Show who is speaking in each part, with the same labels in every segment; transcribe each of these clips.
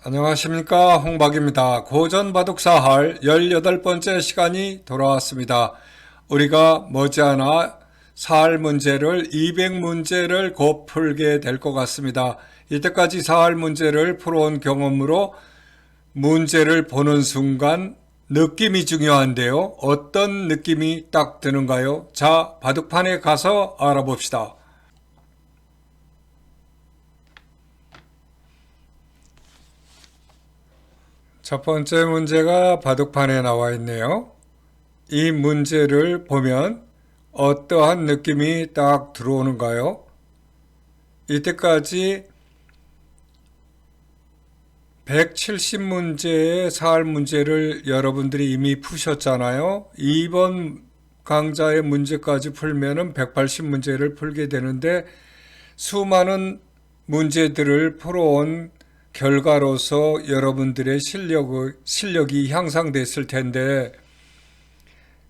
Speaker 1: 안녕하십니까, 홍박입니다. 고전바둑사할 18번째 시간이 돌아왔습니다. 우리가 머지않아 사할 문제를 200문제를 곧 풀게 될 것 같습니다. 이때까지 사할 문제를 풀어온 경험으로 문제를 보는 순간 느낌이 중요한데요. 어떤 느낌이 딱 드는가요? 자, 바둑판에 가서 알아봅시다. 첫 번째 문제가 바둑판에 나와 있네요. 이 문제를 보면 어떠한 느낌이 딱 들어오는가요? 이때까지 170문제의 사할 문제를 여러분들이 이미 푸셨잖아요. 이번 강좌의 문제까지 풀면은 180문제를 풀게 되는데 수많은 문제들을 풀어온 결과로서 여러분들의 실력이 향상됐을 텐데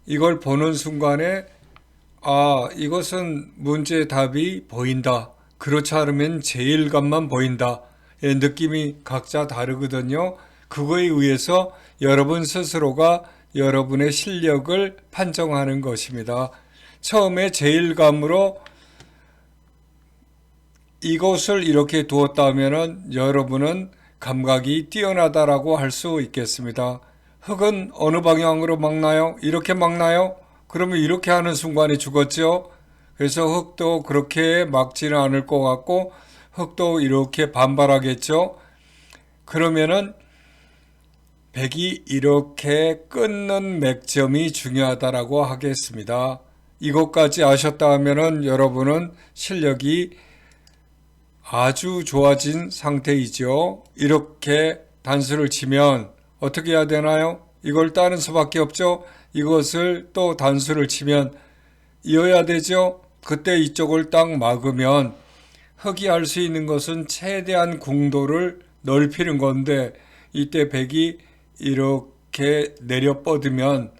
Speaker 1: 이걸 보는 순간에 이것은 문제의 답이 보인다. 그렇지 않으면 제일감만 보인다. 느낌이 각자 다르거든요. 그거에 의해서 여러분 스스로가 여러분의 실력을 판정하는 것입니다. 처음에 제일감으로 이것을 이렇게 두었다면 여러분은 감각이 뛰어나다라고 할 수 있겠습니다. 흙은 어느 방향으로 막나요? 이렇게 막나요? 그러면 이렇게 하는 순간에 죽었죠. 그래서 흙도 그렇게 막지는 않을 것 같고 흙도 이렇게 반발하겠죠. 그러면은 백이 이렇게 끊는 맥점이 중요하다라고 하겠습니다. 이것까지 아셨다 하면은 여러분은 실력이 아주 좋아진 상태이죠. 이렇게 단수를 치면 어떻게 해야 되나요? 이걸 따는 수밖에 없죠. 이것을 또 단수를 치면 이어야 되죠. 그때 이쪽을 딱 막으면 흙이 할 수 있는 것은 최대한 궁도를 넓히는 건데 이때 백이 이렇게 내려 뻗으면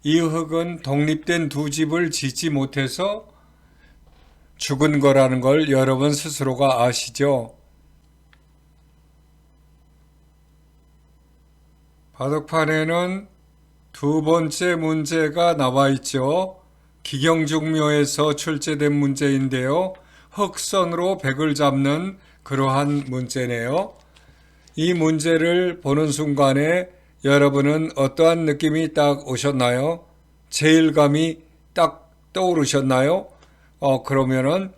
Speaker 1: 이 흙은 독립된 두 집을 짓지 못해서 죽은 거라는 걸 여러분 스스로가 아시죠? 바둑판에는 두 번째 문제가 나와 있죠. 기경중묘에서 출제된 문제인데요. 흑선으로 백을 잡는 그러한 문제네요. 이 문제를 보는 순간에 여러분은 어떠한 느낌이 딱 오셨나요? 제일감이 딱 떠오르셨나요? 그러면은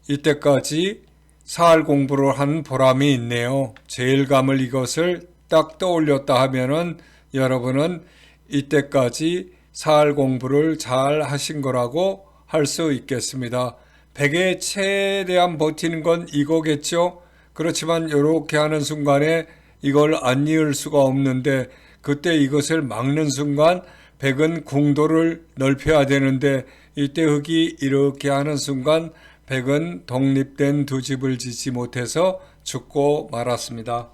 Speaker 1: 이때까지 사할 공부를 한 보람이 있네요. 제일감을 이것을 딱 떠올렸다 하면은 여러분은 이때까지 사할 공부를 잘 하신 거라고 할 수 있겠습니다. 백에 최대한 버티는 건 이거겠죠? 그렇지만 이렇게 하는 순간에 이걸 안 이을 수가 없는데 그때 이것을 막는 순간 백은 궁도를 넓혀야 되는데 이때 흙이 이렇게 하는 순간 백은 독립된 두 집을 짓지 못해서 죽고 말았습니다.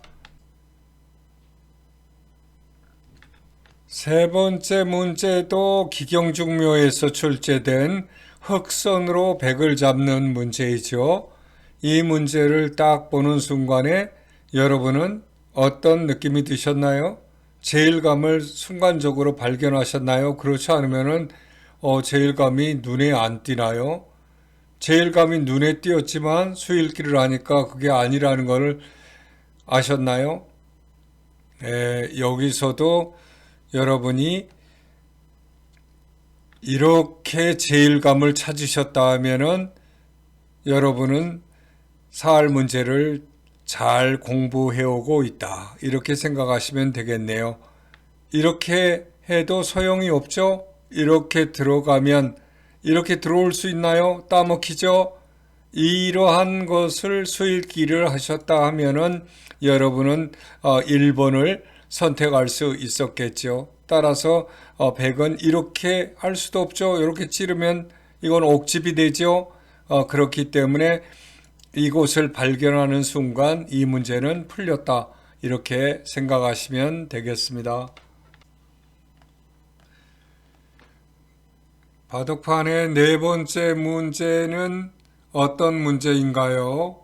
Speaker 1: 세 번째 문제도 기경중묘에서 출제된 흑선으로 백을 잡는 문제이죠. 이 문제를 딱 보는 순간에 여러분은 어떤 느낌이 드셨나요? 제일감을 순간적으로 발견하셨나요? 그렇지 않으면은 제일감이 눈에 안 띄나요? 제일감이 눈에 띄었지만 수일기를 하니까 그게 아니라는 걸 아셨나요? 여기서도 여러분이 이렇게 제일감을 찾으셨다 하면은 여러분은 사할 문제를 잘 공부해오고 있다. 이렇게 생각하시면 되겠네요. 이렇게 해도 소용이 없죠? 이렇게 들어가면 이렇게 들어올 수 있나요? 따먹히죠? 이러한 것을 수일기를 하셨다 하면은 여러분은 1번을 선택할 수 있었겠죠. 따라서 백은 이렇게 할 수도 없죠. 이렇게 찌르면 이건 옥집이 되죠. 그렇기 때문에 이곳을 발견하는 순간 이 문제는 풀렸다. 이렇게 생각하시면 되겠습니다. 바둑판의 네 번째 문제는 어떤 문제인가요?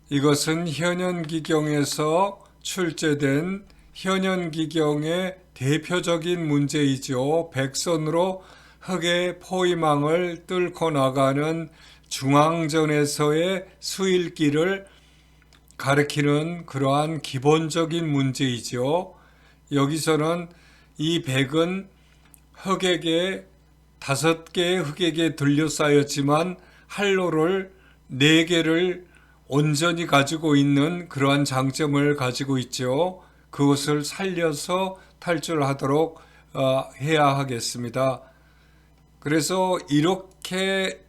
Speaker 1: 이것은 현현기경에서 출제된 현현기경의 대표적인 문제이죠. 백선으로 흙의 포위망을 뚫고 나가는 중앙전에서의 수일기를 가리키는 그러한 기본적인 문제이죠. 여기서는 이 백은 흙에게 5개의 흙에게 둘러싸였지만 활로를 4개를 온전히 가지고 있는 그러한 장점을 가지고 있죠. 그것을 살려서 탈출하도록 해야 하겠습니다. 그래서 이렇게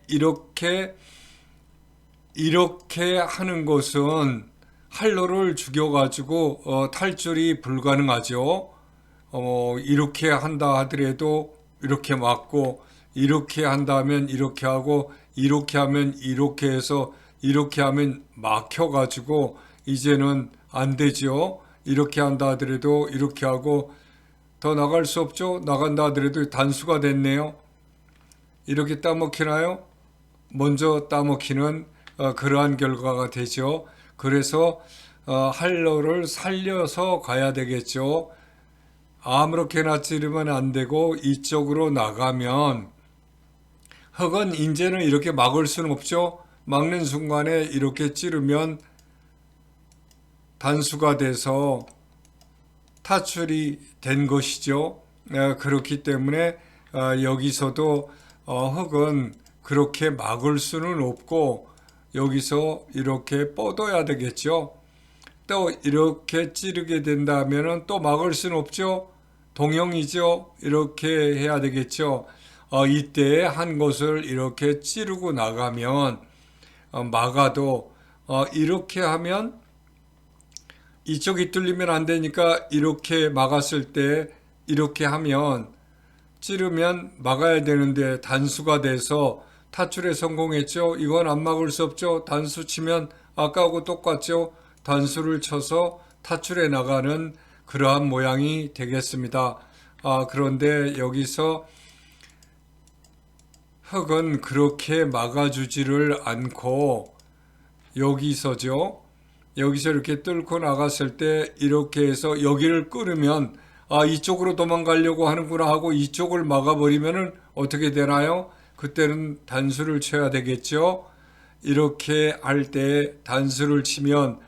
Speaker 1: 하는 것은 활로를 죽여가지고 탈출이 불가능하죠. 이렇게 한다 하더라도 이렇게 맞고, 이렇게 한다면 이렇게 하고, 이렇게 하면 이렇게 해서 이렇게 하면 막혀가지고 이제는 안 되죠. 이렇게 한다 하더라도 이렇게 하고 더 나갈 수 없죠. 나간다 하더라도 단수가 됐네요. 이렇게 따먹히나요? 먼저 따먹히는 그러한 결과가 되죠. 그래서 활로를 살려서 가야 되겠죠. 아무렇게나 찌르면 안 되고 이쪽으로 나가면 흙은 이제는 이렇게 막을 수는 없죠. 막는 순간에 이렇게 찌르면 단수가 돼서 타출이 된 것이죠. 그렇기 때문에 여기서도 흙은 그렇게 막을 수는 없고 여기서 이렇게 뻗어야 되겠죠. 또 이렇게 찌르게 된다면 또 막을 수는 없죠. 동형이죠. 이렇게 해야 되겠죠. 이때 한 곳을 이렇게 찌르고 나가면 막아도 이렇게 하면 이쪽이 뚫리면 안 되니까 이렇게 막았을 때 이렇게 하면 찌르면 막아야 되는데 단수가 돼서 타출에 성공했죠. 이건 안 막을 수 없죠. 단수 치면 아까하고 똑같죠. 단수를 쳐서 타출해 나가는 그러한 모양이 되겠습니다. 그런데 여기서 흙은 그렇게 막아주지를 않고 여기서죠. 여기서 이렇게 뚫고 나갔을 때 이렇게 해서 여기를 끊으면 이쪽으로 도망가려고 하는구나 하고 이쪽을 막아버리면 어떻게 되나요? 그때는 단수를 쳐야 되겠죠. 이렇게 할 때 단수를 치면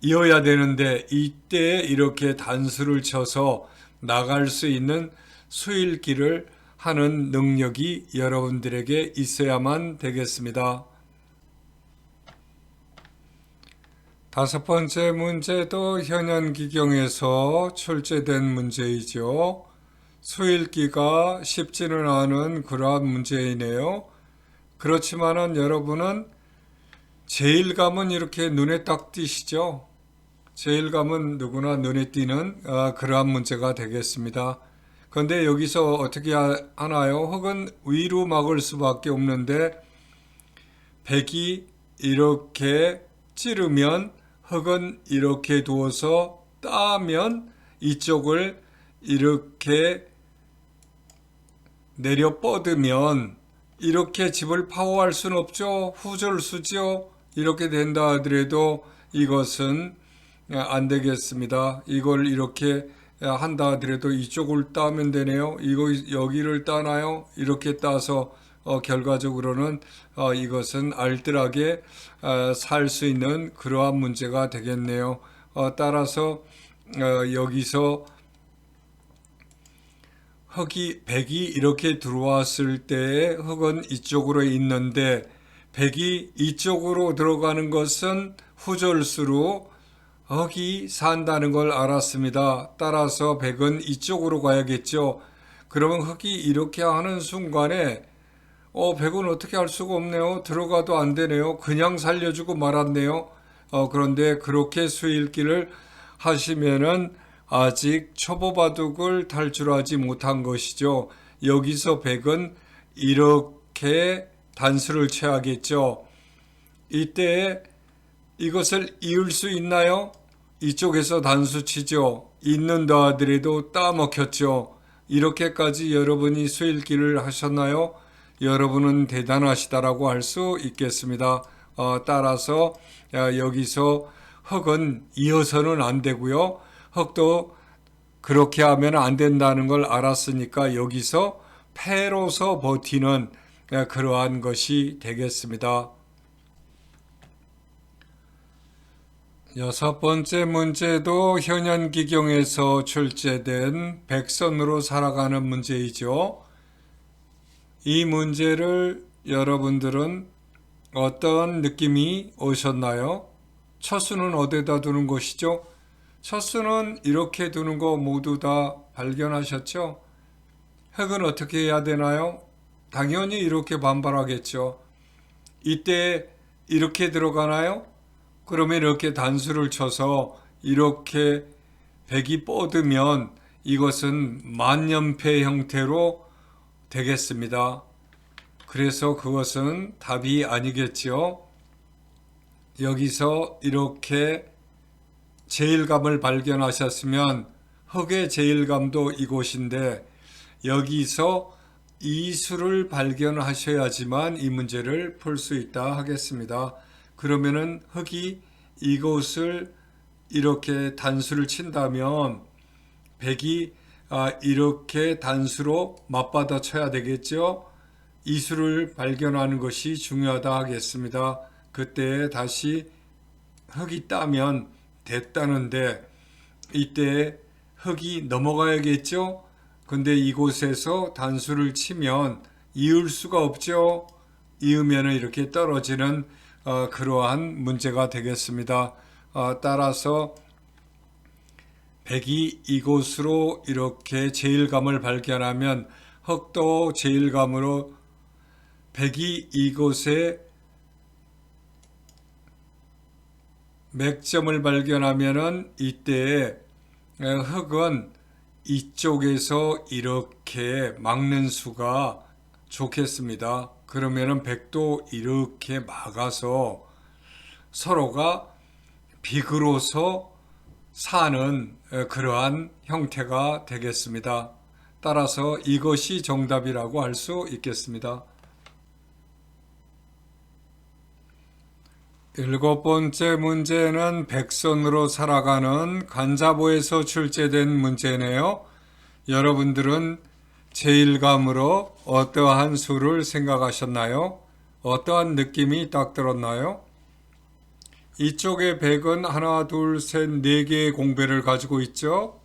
Speaker 1: 이어야 되는데 이때 이렇게 단수를 쳐서 나갈 수 있는 수일기를 하는 능력이 여러분들에게 있어야만 되겠습니다. 5번째 문제도 현현기경에서 출제된 문제이죠. 수일기가 쉽지는 않은 그러한 문제이네요. 그렇지만은 여러분은 제일감은 이렇게 눈에 딱 띄시죠? 제일감은 누구나 눈에 띄는 그러한 문제가 되겠습니다. 그런데 여기서 어떻게 하나요? 흙은 위로 막을 수밖에 없는데 백이 이렇게 찌르면 흙은 이렇게 두어서 따면 이쪽을 이렇게 내려 뻗으면 이렇게 집을 파워할 수는 없죠. 후절수죠. 이렇게 된다 하더라도 이것은 안 되겠습니다. 이걸 이렇게 한다 하더라도 이쪽을 따면 되네요. 이거 여기를 따나요? 이렇게 따서 결과적으로는 이것은 알뜰하게 살 수 있는 그러한 문제가 되겠네요. 따라서 여기서 백이 이렇게 들어왔을 때 흙은 이쪽으로 있는데 백이 이쪽으로 들어가는 것은 후절수로 흙이 산다는 걸 알았습니다. 따라서 백은 이쪽으로 가야겠죠. 그러면 흙이 이렇게 하는 순간에 백은 어떻게 할 수가 없네요. 들어가도 안 되네요. 그냥 살려주고 말았네요. 그런데 그렇게 수일기를 하시면은 아직 초보바둑을 탈출하지 못한 것이죠. 여기서 백은 이렇게 단수를 쳐야겠죠. 이때 이것을 이을 수 있나요? 이쪽에서 단수 치죠. 있는다 하더라도 따먹혔죠. 이렇게까지 여러분이 수일기를 하셨나요? 여러분은 대단하시다라고 할 수 있겠습니다. 따라서 여기서 흙은 이어서는 안 되고요. 흙도 그렇게 하면 안 된다는 걸 알았으니까 여기서 패로서 버티는 그러한 것이 되겠습니다. 여섯 번째 문제도 현현기경에서 출제된 백선으로 살아가는 문제이죠. 이 문제를 여러분들은 어떤 느낌이 오셨나요? 첫 수는 어디다 두는 것이죠? 첫 수는 이렇게 두는 거 모두 다 발견하셨죠? 흙은 어떻게 해야 되나요? 당연히 이렇게 반발하겠죠. 이때 이렇게 들어가나요? 그러면 이렇게 단수를 쳐서 이렇게 백이 뻗으면 이것은 만연패 형태로 되겠습니다. 그래서 그것은 답이 아니겠지요. 여기서 이렇게 제일감을 발견하셨으면 흙의 제일감도 이곳인데 여기서 이수를 발견하셔야지만 이 문제를 풀 수 있다 하겠습니다. 그러면은 흙이 이곳을 이렇게 단수를 친다면 백이 이렇게 단수로 맞받아 쳐야 되겠죠. 이수를 발견하는 것이 중요하다 하겠습니다. 그때 다시 흙이 따면 됐다는데 이때 흙이 넘어가야겠죠. 근데 이곳에서 단수를 치면 이을 수가 없죠. 이으면 이렇게 떨어지는 그러한 문제가 되겠습니다. 따라서 백이 이곳으로 이렇게 제일감을 발견하면 흙도 제일감으로 백이 이곳에 맥점을 발견하면은 이때 흙은 이쪽에서 이렇게 막는 수가 좋겠습니다. 그러면은 백도 이렇게 막아서 서로가 비그로서 사는 그러한 형태가 되겠습니다. 따라서 이것이 정답이라고 할 수 있겠습니다. 일곱 번째 문제는 백선으로 살아가는 간자보에서 출제된 문제네요. 여러분들은 제일감으로 어떠한 수를 생각하셨나요? 어떠한 느낌이 딱 들었나요? 이쪽의 백은 하나, 둘, 셋, 네 개의 공배를 가지고 있죠?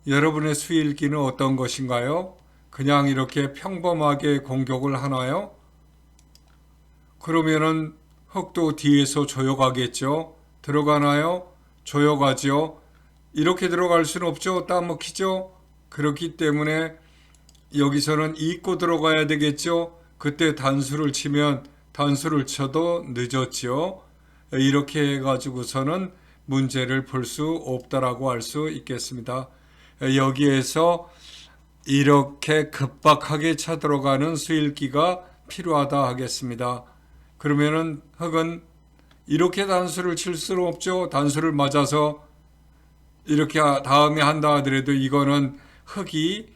Speaker 1: 여러분의 수일기는 어떤 것인가요? 그냥 이렇게 평범하게 공격을 하나요? 그러면은 흙도 뒤에서 조여가겠죠? 들어가나요? 조여가죠? 이렇게 들어갈 수는 없죠? 따먹히죠? 그렇기 때문에 여기서는 잇고 들어가야 되겠죠? 그때 단수를 치면 단수를 쳐도 늦었죠? 이렇게 해가지고서는 문제를 풀 수 없다라고 할 수 있겠습니다. 여기에서 이렇게 급박하게 쳐들어가는 수일기가 필요하다 하겠습니다. 그러면은 흙은 이렇게 단수를 칠 수는 없죠. 단수를 맞아서 이렇게 다음에 한다 하더라도 이거는 흙이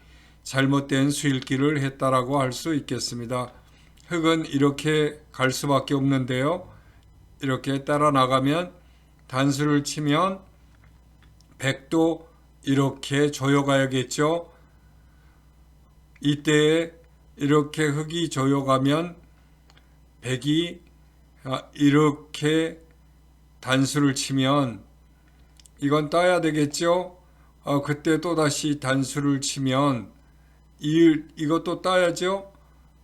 Speaker 1: 잘못된 수일기를 했다라고 할 수 있겠습니다. 흙은 이렇게 갈 수밖에 없는데요. 이렇게 따라 나가면 단수를 치면 백도 이렇게 조여가야겠죠. 이때 이렇게 흙이 조여가면 백이 이렇게 단수를 치면 이건 따야 되겠죠. 그때 또 다시 단수를 치면 이것도 따야죠.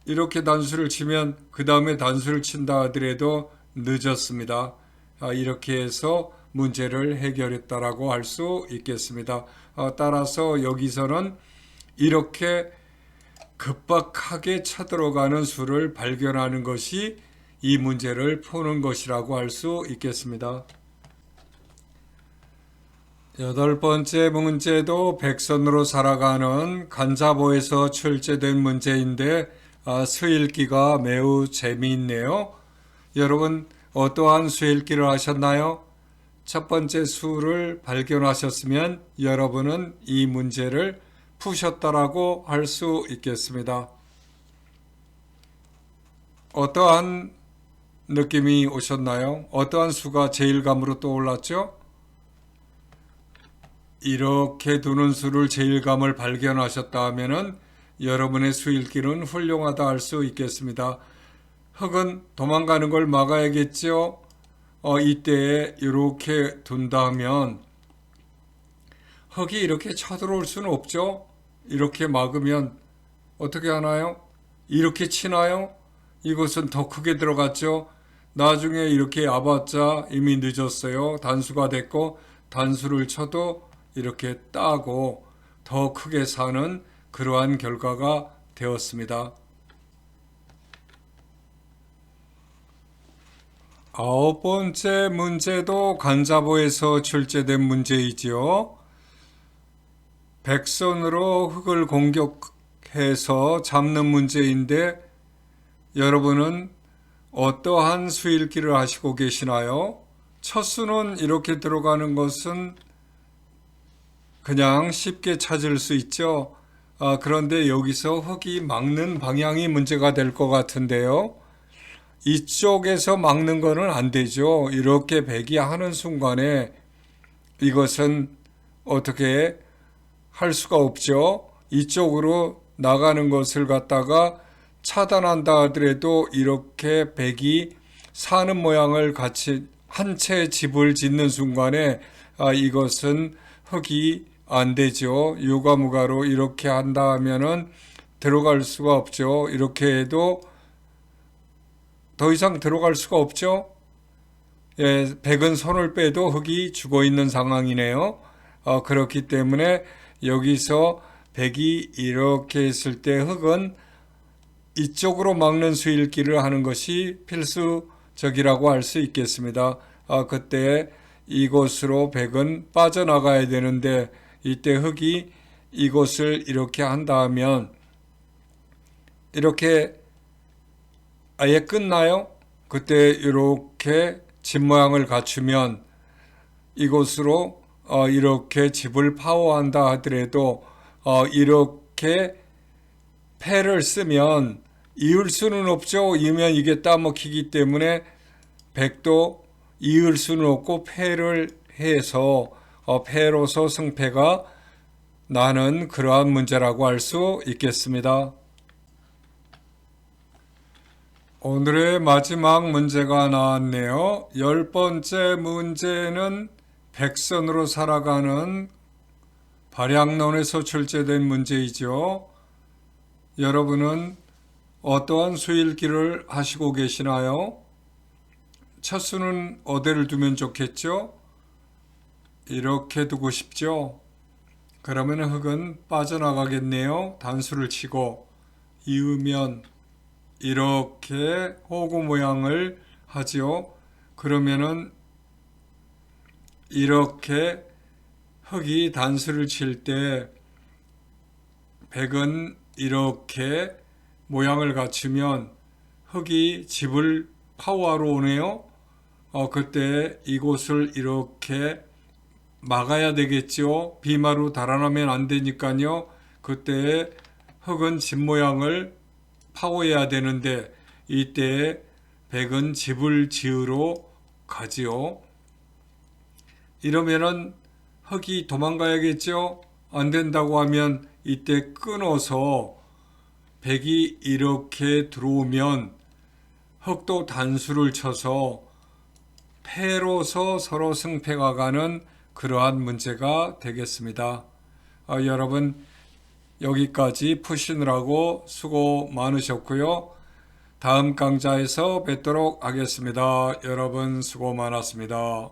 Speaker 1: 이렇게 단수를 치면 그 다음에 단수를 친다 하더라도 늦었습니다. 이렇게 해서 문제를 해결했다라고 할 수 있겠습니다. 따라서 여기서는 이렇게 급박하게 쳐들어가는 수를 발견하는 것이 이 문제를 푸는 것이라고 할 수 있겠습니다. 여덟 번째 문제도 백선으로 살아가는 간자보에서 출제된 문제인데 수일기가 매우 재미있네요. 여러분 어떠한 수일기를 하셨나요? 첫 번째 수를 발견하셨으면 여러분은 이 문제를 푸셨다라고 할 수 있겠습니다. 어떠한 느낌이 오셨나요? 어떠한 수가 제일감으로 떠올랐죠? 이렇게 두는 수를 제일감을 발견하셨다 하면은 여러분의 수읽기는 훌륭하다 할 수 있겠습니다. 흙은 도망가는 걸 막아야겠죠? 이때에 이렇게 둔다 하면 흙이 이렇게 쳐들어올 수는 없죠? 이렇게 막으면 어떻게 하나요? 이렇게 치나요? 이것은 더 크게 들어갔죠? 나중에 이렇게 야봤자 이미 늦었어요. 단수가 됐고 단수를 쳐도 이렇게 따고 더 크게 사는 그러한 결과가 되었습니다. 9번째 문제도 간자보에서 출제된 문제이지요. 백선으로 흙을 공격해서 잡는 문제인데 여러분은 어떠한 수읽기를 하시고 계시나요? 첫 수는 이렇게 들어가는 것은 그냥 쉽게 찾을 수 있죠. 그런데 여기서 흙이 막는 방향이 문제가 될 것 같은데요. 이쪽에서 막는 거는 안 되죠. 이렇게 백이 하는 순간에 이것은 어떻게 할 수가 없죠. 이쪽으로 나가는 것을 갖다가 차단한다 하더라도 이렇게 백이 사는 모양을 같이 한 채 집을 짓는 순간에 이것은 흙이 안 되죠. 유가무가로 이렇게 한다 하면은 들어갈 수가 없죠. 이렇게 해도 더 이상 들어갈 수가 없죠. 예, 백은 손을 빼도 흙이 죽어 있는 상황이네요. 그렇기 때문에 여기서 백이 이렇게 했을 때 흙은 이쪽으로 막는 수읽기를 하는 것이 필수적이라고 할 수 있겠습니다. 그때 이곳으로 백은 빠져나가야 되는데 이때 흙이 이곳을 이렇게 한다 하면 이렇게 아예 끝나요? 그때 이렇게 집 모양을 갖추면 이곳으로 이렇게 집을 파워한다 하더라도 이렇게 패를 쓰면 이을 수는 없죠. 이으면 이게 따먹히기 때문에 백도 이을 수는 없고 패를 해서 패로서 승패가 나는 그러한 문제라고 할 수 있겠습니다. 오늘의 마지막 문제가 나왔네요. 10번째 문제는 백선으로 살아가는 발양론에서 출제된 문제이죠. 여러분은 어떠한 수읽기를 하시고 계시나요? 첫 수는 어디를 두면 좋겠죠? 이렇게 두고 싶죠? 그러면 흙은 빠져나가겠네요. 단수를 치고 이으면 이렇게 호구 모양을 하지요. 그러면은 이렇게 흙이 단수를 칠 때 백은 이렇게 모양을 갖추면 흙이 집을 파워하러 오네요. 그때 이곳을 이렇게 막아야 되겠죠. 비마로 달아나면 안 되니까요. 그때 흙은 집 모양을 파워해야 되는데 이때 백은 집을 지으러 가지요. 이러면은 흙이 도망가야겠죠. 안 된다고 하면 이때 끊어서 백이 이렇게 들어오면 흙도 단수를 쳐서 패로서 서로 승패가 가는 그러한 문제가 되겠습니다. 여러분 여기까지 푸시느라고 수고 많으셨고요. 다음 강좌에서 뵙도록 하겠습니다. 여러분 수고 많았습니다.